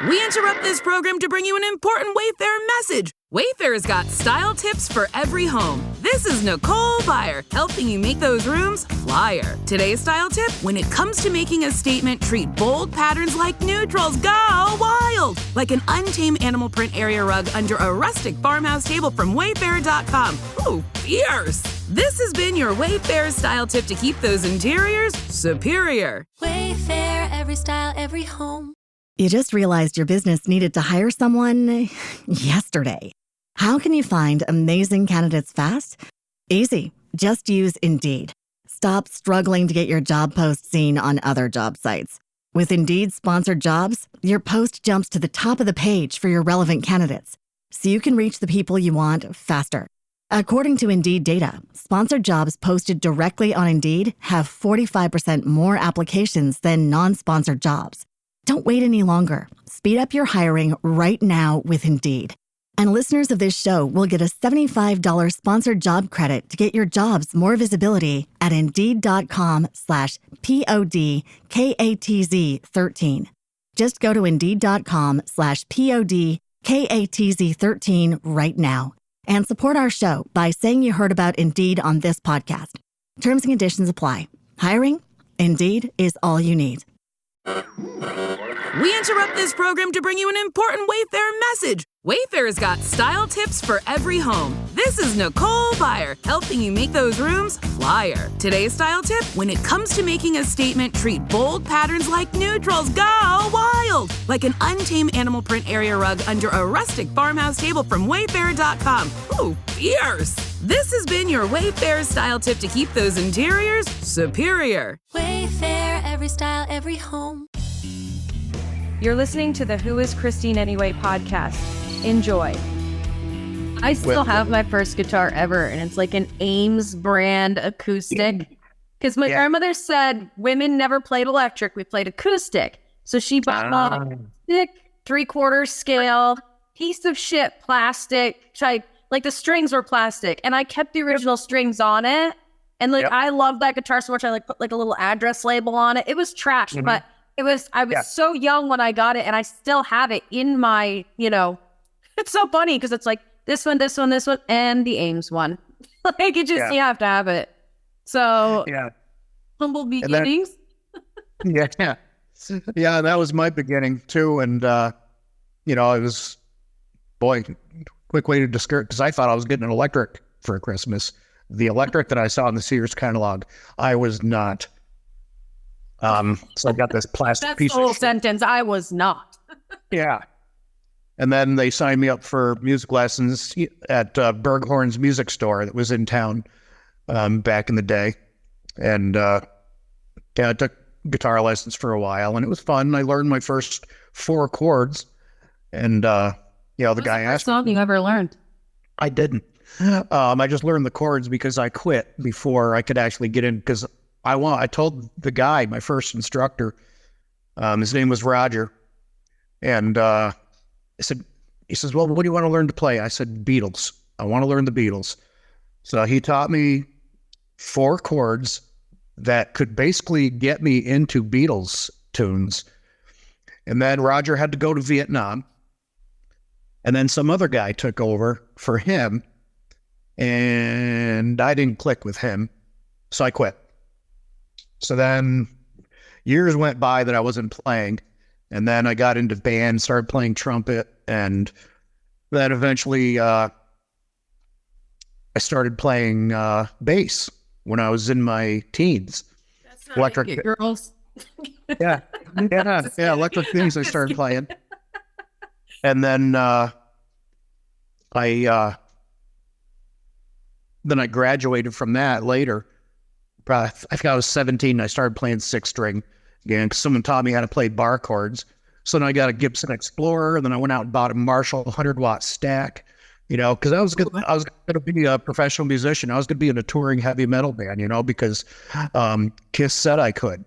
We interrupt this program to bring you an important Wayfair message. Wayfair's got style tips for every home. This is Nicole Byer, helping you make those rooms flyer. Today's style tip: when it comes to making a statement, treat bold patterns like neutrals. Go wild! Like an untamed animal print area rug under a rustic farmhouse table from Wayfair.com. Ooh, fierce! This has been your Wayfair style tip to keep those interiors superior. Wayfair, every style, every home. You just realized your business needed to hire someone yesterday. How can you find amazing candidates fast? Easy. Just use Indeed. Stop struggling to get your job post seen on other job sites. With Indeed sponsored jobs, your post jumps to the top of the page for your relevant candidates, so you can reach the people you want faster. According to Indeed data, sponsored jobs posted directly on Indeed have 45% more applications than non-sponsored jobs. Don't wait any longer. Speed up your hiring right now with Indeed. And listeners of this show will get a $75 sponsored job credit to get your jobs more visibility at Indeed.com/PODKATZ13. Just go to Indeed.com/PODKATZ13 right now and support our show by saying you heard about Indeed on this podcast. Terms and conditions apply. Hiring? Indeed is all you need. We interrupt this program to bring you an important Wayfair message. Wayfair's got style tips for every home. This is Nicole Byer, helping you make those rooms flyer. Today's style tip: when it comes to making a statement, treat bold patterns like neutrals. Go wild! Like an untamed animal print area rug under a rustic farmhouse table from Wayfair.com. Ooh, fierce! This has been your Wayfair style tip to keep those interiors superior. Wayfair, every style, every home. You're listening to the Who is Christine Anyway podcast. Enjoy. I still have my first guitar ever, and it's like an Ames brand acoustic. Because my grandmother said women never played electric, we played acoustic. So she bought a thick 3/4 scale piece of shit plastic type, like the strings were plastic, and I kept the original strings on it. And I loved that guitar so much, I put like a little address label on it. It was trash, but I was so young when I got it, and I still have it in my, it's so funny because it's like this one, and the Ames one. Like you have to have it. So humble beginnings. Yeah, that was my beginning too. And, it was, quick way to discourage, because I thought I was getting an electric for Christmas. The electric that I saw in the Sears catalog, I was not. So I got this plastic piece. That's the whole sentence. I was not. Yeah. And then they signed me up for music lessons at Berghorn's music store that was in town back in the day. And I took guitar lessons for a while, and it was fun. I learned my first 4 chords. And, the guy asked me. Song you ever learned? I didn't. I just learned the chords because I quit before I could actually get in, because I told the guy, my first instructor, his name was Roger, and he says, well, what do you want to learn to play? I said, Beatles. I want to learn the Beatles. So he taught me 4 chords that could basically get me into Beatles tunes. And then Roger had to go to Vietnam, and then some other guy took over for him, and I didn't click with him, so I quit. So then years went by that I wasn't playing, and then I got into band, started playing trumpet, and then eventually I started playing bass when I was in my teens. That's not electric girls. Yeah, electric things I started playing. And then I graduated from that later. I think I was 17. I started playing 6-string again because someone taught me how to play bar chords. So then I got a Gibson Explorer, and then I went out and bought a Marshall 100-watt stack. Because I was going to be a professional musician. I was going to be in a touring heavy metal band. Because Kiss said I could.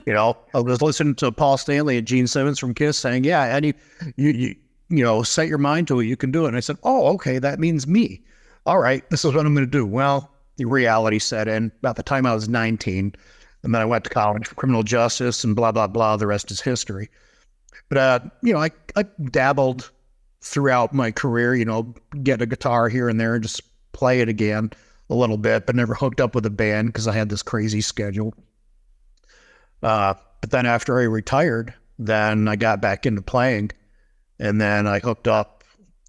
I was listening to Paul Stanley and Gene Simmons from Kiss saying, "Yeah, and you set your mind to it, you can do it." And I said, "Oh, okay, that means me. All right, this is what I'm going to do." Well, the reality set in. About the time I was 19, And then I went to college for criminal justice and blah, blah, blah. The rest is history. But, I dabbled throughout my career, get a guitar here and there and just play it again a little bit, but never hooked up with a band because I had this crazy schedule. But then after I retired, then I got back into playing. And then I hooked up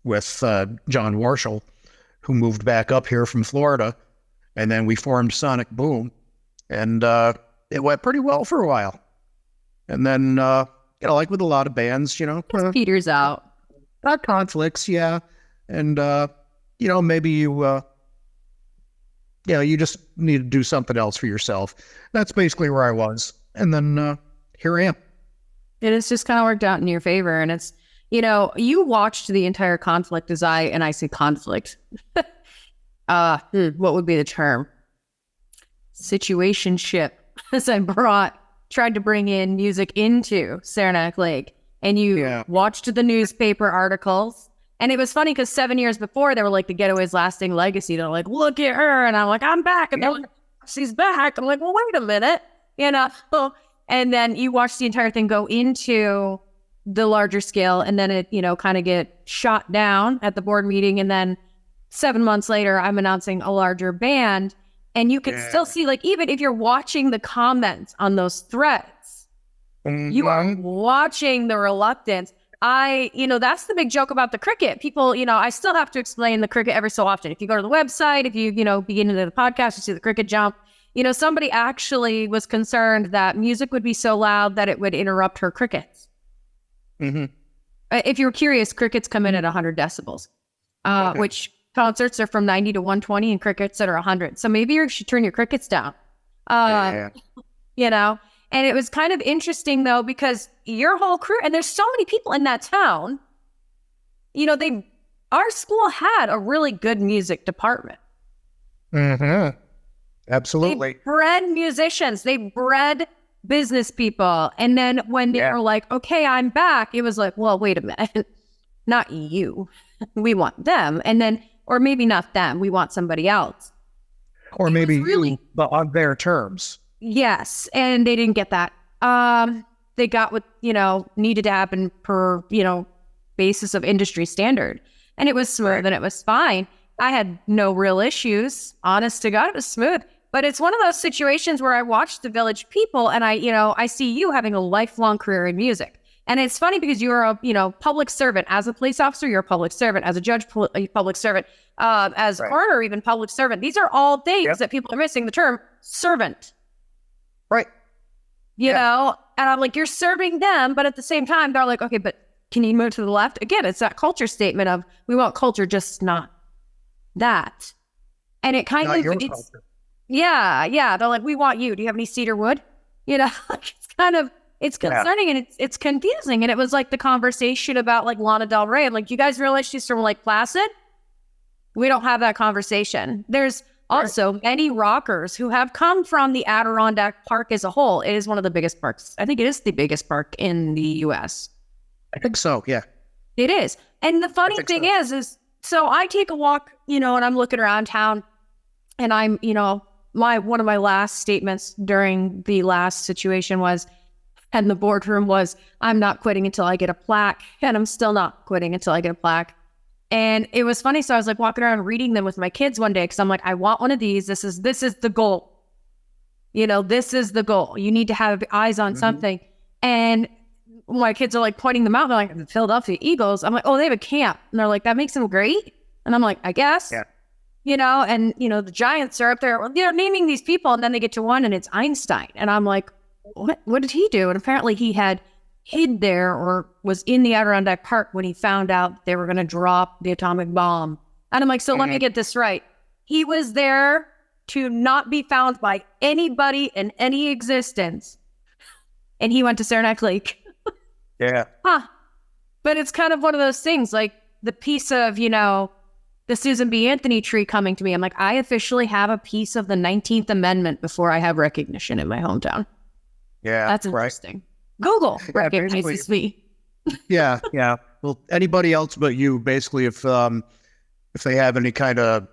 with John Warshall, who moved back up here from Florida. And then we formed Sonic Boom. And it went pretty well for a while. And then, like with a lot of bands, peters out. Not conflicts, yeah. And, maybe you just need to do something else for yourself. That's basically where I was. And then here I am. And it's just kind of worked out in your favor. And it's, you watched the entire conflict as I say conflict. What would be the term? Situationship. As I tried to bring in music into Saranac Lake. And you watched the newspaper articles. And it was funny because 7 years before, they were like, the Getaway's lasting legacy. They're like, look at her. And I'm like, I'm back. And they're like, she's back. I'm like, well, wait a minute. And then you watch the entire thing go into the larger scale. And then it, kind of get shot down at the board meeting. And then 7 months later, I'm announcing a larger band. And you can still see, like, even if you're watching the comments on those threads, you are watching the reluctance. That's the big joke about the cricket. People, I still have to explain the cricket every so often. If you go to the website, if you, begin into the podcast, you see the cricket jump. Somebody actually was concerned that music would be so loud that it would interrupt her crickets. Mm-hmm. If you're curious, crickets come in at 100 decibels, which concerts are from 90 to 120 and crickets that are 100. So maybe you should turn your crickets down. And it was kind of interesting, though, because your whole crew, and there's so many people in that town, our school had a really good music department. Mm-hmm. Absolutely. They bred musicians. They bred business people. And then when they were like, okay, I'm back, it was like, well, wait a minute. Not you. We want them. And then, or maybe not them. We want somebody else. Or maybe you, but on their terms. Yes, and they didn't get that. They got what, needed to happen per, basis of industry standard. And it was smooth and it was fine. I had no real issues. Honest to God, it was smooth. But it's one of those situations where I watched the Village People and I see you having a lifelong career in music. And it's funny because you're a, public servant. As a police officer, you're a public servant. As a judge, public servant. As coroner, even public servant. These are all things that people are missing the term servant. Right. You know, and I'm like, you're serving them, but at the same time, they're like, okay, but can you move to the left? Again, it's that culture statement of we want culture, just not that. And it kind of, it's, they're like, we want you. Do you have any cedar wood? It's kind of, it's concerning and it's confusing. And it was like the conversation about like Lana Del Rey. I'm like, you guys realize she's from Lake Placid? We don't have that conversation. There's also many rockers who have come from the Adirondack Park as a whole. It is one of the biggest parks. I think it is the biggest park in the U.S. I think so, yeah. It is. And the funny thing is so I take a walk, and I'm looking around town and I'm, one of my last statements during the last situation was, and the boardroom was, I'm not quitting until I get a plaque. And I'm still not quitting until I get a plaque. And it was funny. So I was like walking around reading them with my kids one day because I'm like, I want one of these. This is the goal. This is the goal. You need to have eyes on something. And my kids are like pointing them out. They're like, the Philadelphia Eagles. I'm like, oh, they have a camp. And they're like, that makes them great. And I'm like, I guess. Yeah. And the Giants are up there. They're naming these people. And then they get to one and it's Einstein. And I'm like, what did he do? And apparently he had hid there or was in the Adirondack Park when he found out they were going to drop the atomic bomb. And I'm like, so let me get this right. He was there to not be found by anybody in any existence. And he went to Saranac Lake. Yeah. But it's kind of one of those things, like the piece of, the Susan B. Anthony tree coming to me. I'm like, I officially have a piece of the 19th Amendment before I have recognition in my hometown. Yeah. That's interesting. Google recognizes me. Yeah. Well, anybody else but you, basically, if they have any kind of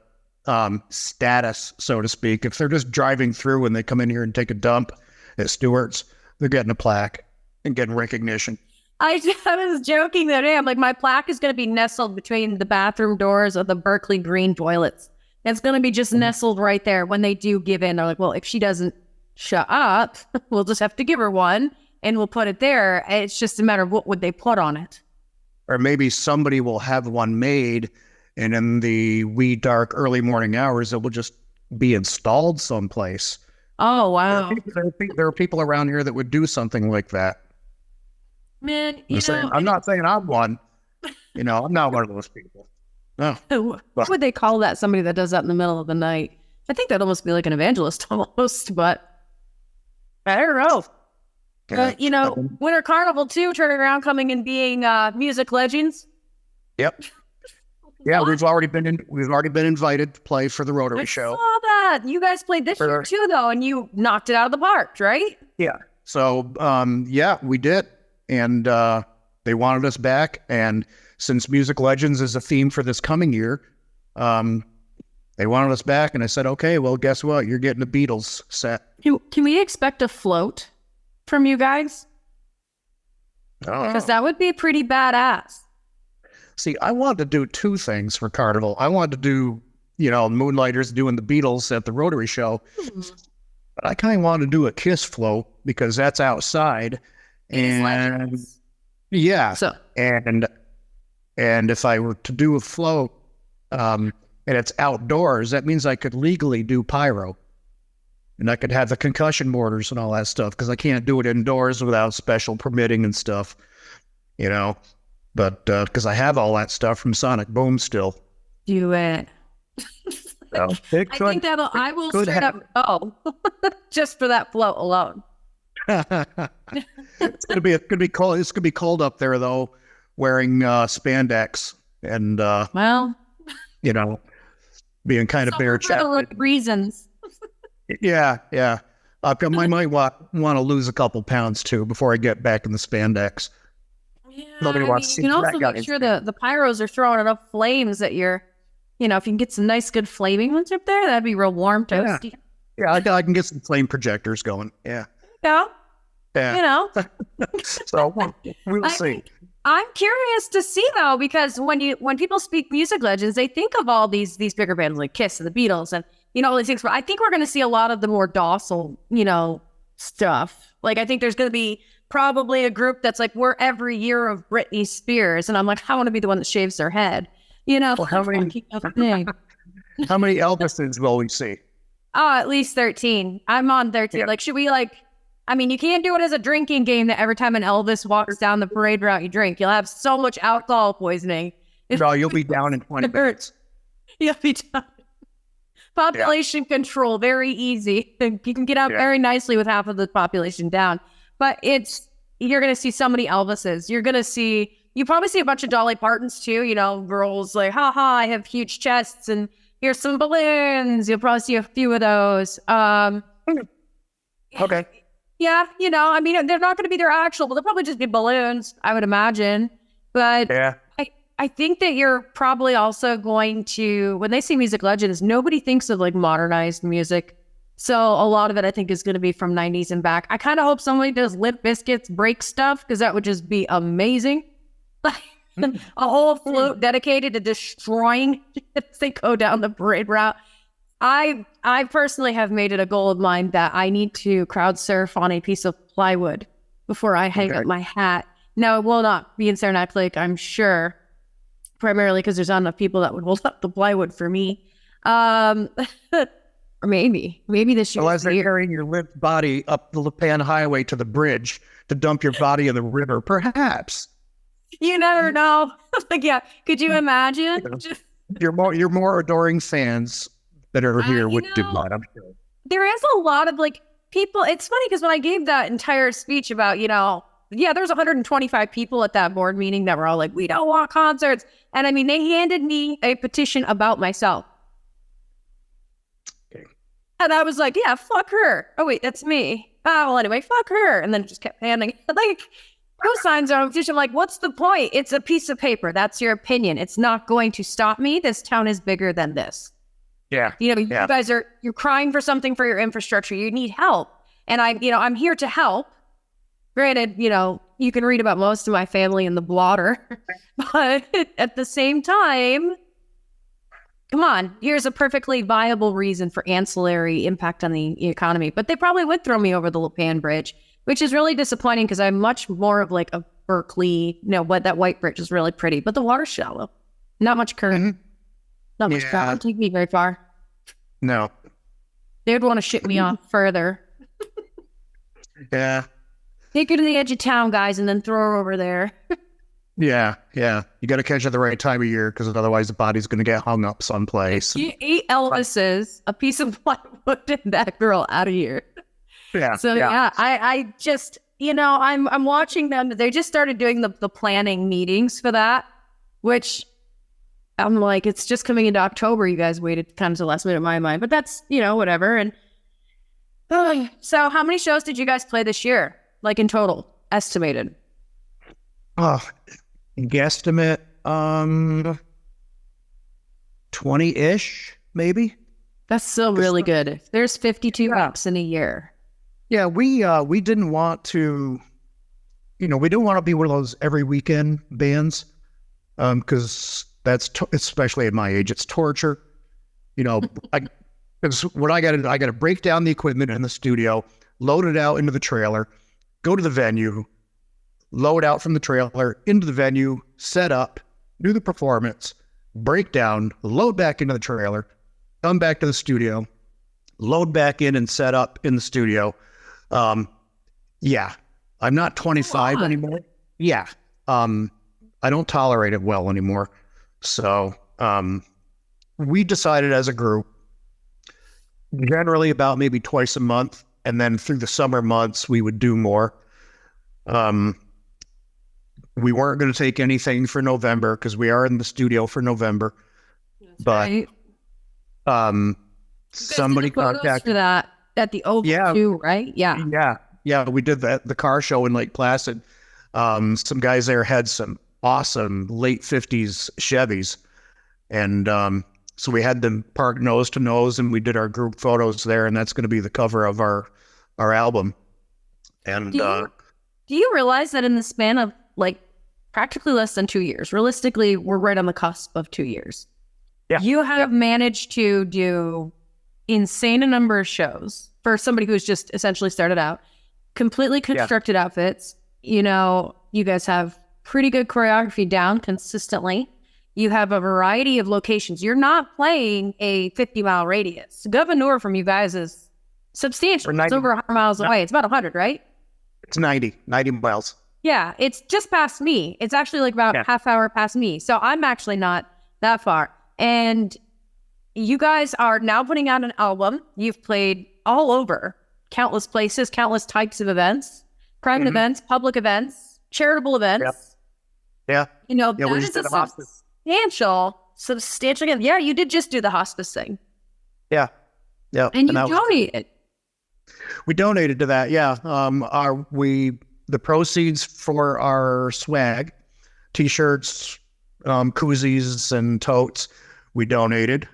status, so to speak, if they're just driving through and they come in here and take a dump, as stewards. They're getting a plaque and getting recognition. I was joking the other day. I'm like, my plaque is going to be nestled between the bathroom doors of the Berkeley green toilets. It's going to be just nestled right there when they do give in. They're like, well, if she doesn't shut up, we'll just have to give her one and we'll put it there. It's just a matter of what would they put on it. Or maybe somebody will have one made, and in the wee dark early morning hours, it will just be installed someplace. Oh, wow. There are people around here that would do something like that. Man, I'm not saying I'm one. I'm not one of those people. No. What would they call that? Somebody that does that in the middle of the night? I think that'd almost be like an evangelist almost, but I don't know. Yeah. Winter Carnival too, turning around, coming and being music legends. Yep. Yeah, we've already been invited to play for the Rotary I show. saw that. You guys played this year too, though, and you knocked it out of the park, right? Yeah. So, we did, and they wanted us back. And since Music Legends is a theme for this coming year, they wanted us back, and I said, okay, well, guess what? You're getting a Beatles set. Can we expect a float from you guys? Because that would be pretty badass. See, I wanted to do two things for Carnival. I wanted to do, Moonlighters doing the Beatles at the Rotary show. But I kind of wanted to do a Kiss float because that's outside. And yeah. So. And if I were to do a float and it's outdoors, that means I could legally do pyro. And I could have the concussion mortars and all that stuff because I can't do it indoors without special permitting and stuff, But because I have all that stuff from Sonic Boom still. Do it. I think I will straight up go just for that float alone. It's gonna be cold. It's gonna be cold up there though, wearing spandex and being kind of bare chested. Reasons. Yeah. I might want to lose a couple pounds too before I get back in the spandex. Yeah, nobody wants to see. You can also make sure the pyros are throwing enough flames that if you can get some nice, good flaming ones up there, that'd be real warm, toasty. Yeah, I can get some flame projectors going. Yeah. Yeah. So we'll see. I'm curious to see though, because when people speak music legends, they think of all these bigger bands like Kiss and the Beatles and all these things. But I think we're going to see a lot of the more docile, stuff. Like I think there's going to be probably a group that's like, we're every year of Britney Spears, and I'm like, I want to be the one that shaves their head. Well, how many Elvises will we see? Oh, at least 13. I'm on 13. Yeah. Like, should we you can't do it as a drinking game that every time an Elvis walks down the parade route, you drink. You'll have so much alcohol poisoning. No, you'll be down in 20 minutes. You'll be down. Population control, very easy. You can get out very nicely with half of the population down. But you're going to see so many Elvises. You probably see a bunch of Dolly Partons too, girls like, I have huge chests and here's some balloons. You'll probably see a few of those. Okay. Yeah, they're not going to be their actual, but they'll probably just be balloons, I would imagine. But yeah. I think that you're probably also going to, when they see music legends, nobody thinks of like modernized music. So a lot of it, I think, is going to be from 90s and back. I kind of hope somebody does Limp Bizkit's break stuff because that would just be amazing. A whole float dedicated to destroying as they go down the parade route. I personally have made it a goal of mine that I need to crowd surf on a piece of plywood before I hang up my hat. Now, it will not be in Saranac Lake, I'm sure, primarily because there's not enough people that would hold up the plywood for me. Or maybe this year. Well, as they're carrying your limp body up the Lipan Highway to the bridge to dump your body in the river, perhaps. You never know. Could you imagine? Your more adoring fans that are here would do that, I'm sure. There is a lot of people. It's funny because when I gave that entire speech about, there's 125 people at that board meeting that were all like, we don't want concerts. And they handed me a petition about myself. And I was like, yeah, fuck her. Oh, wait, that's me. Oh, well, anyway, fuck her. And then just kept handing who signs on a petition? I'm like, what's the point? It's a piece of paper. That's your opinion. It's not going to stop me. This town is bigger than this. Yeah. You guys you're crying for something for your infrastructure. You need help. And I'm here to help. Granted, you can read about most of my family in the blotter, but at the same time, come on, here's a perfectly viable reason for ancillary impact on the economy. But they probably would throw me over the Lipan Bridge, which is really disappointing because I'm much more of like a Berkeley, that white bridge is really pretty, but the water's shallow. Not much current. Not much current. Don't take me very far. No. They would want to ship me off further. Yeah. Take her to the edge of town, guys, and then throw her over there. Yeah. You got to catch it the right time of year because otherwise the body's going to get hung up someplace. You eat Elvis's, a piece of plywood, and that girl out of here. Yeah. So I just, I'm watching them. They just started doing the planning meetings for that, which I'm like, it's just coming into October. You guys waited kind of to the last minute in my mind, but that's, whatever. And so how many shows did you guys play this year? Like in total, estimated? Guesstimate, 20-ish, maybe. That's still really good. There's 52 weeks in a year. Yeah, we didn't want to, we didn't want to be one of those every weekend bands, because that's especially at my age, it's torture. It's what I got to break down the equipment in the studio, load it out into the trailer, go to the venue, load out from the trailer into the venue, set up, do the performance, break down, load back into the trailer, come back to the studio, load back in and set up in the studio. Yeah, I'm not 25 anymore. Yeah. I don't tolerate it well anymore. So, we decided as a group, generally about maybe twice a month, and then through the summer months, we would do more. We weren't going to take anything for November because we are in the studio for November. That's but, somebody contacted for that at the Oval too, right? Yeah. Yeah. We did that, the car show in Lake Placid. Some guys there had some awesome late 50s Chevys. And, so we had them parked nose to nose and we did our group photos there. And that's going to be the cover of our album. And, do you realize that in the span of like practically less than 2 years, realistically, we're right on the cusp of 2 years. Yeah. You have managed to do insane a number of shows for somebody who's just essentially started out, completely constructed outfits. You guys have pretty good choreography down consistently. You have a variety of locations. You're not playing a 50-mile radius. Governor from you guys is substantial. 90, it's over 100 miles away. It's about 100, right? It's 90 miles. Yeah, it's just past me. It's actually like about half hour past me. So I'm actually not that far. And you guys are now putting out an album. You've played all over, countless places, countless types of events, private events, public events, charitable events. Yeah. That is a substantial. Yeah, you did just do the hospice thing. Yeah. And you donated. We donated to that. Yeah. The proceeds for our swag, t-shirts, koozies and totes, we donated,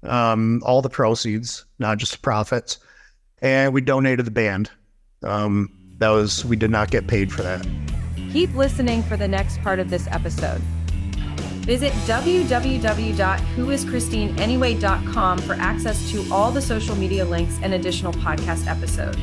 all the proceeds, not just the profits. And we donated the band. We did not get paid for that. Keep listening for the next part of this episode. Visit www.whoischristineanyway.com for access to all the social media links and additional podcast episodes.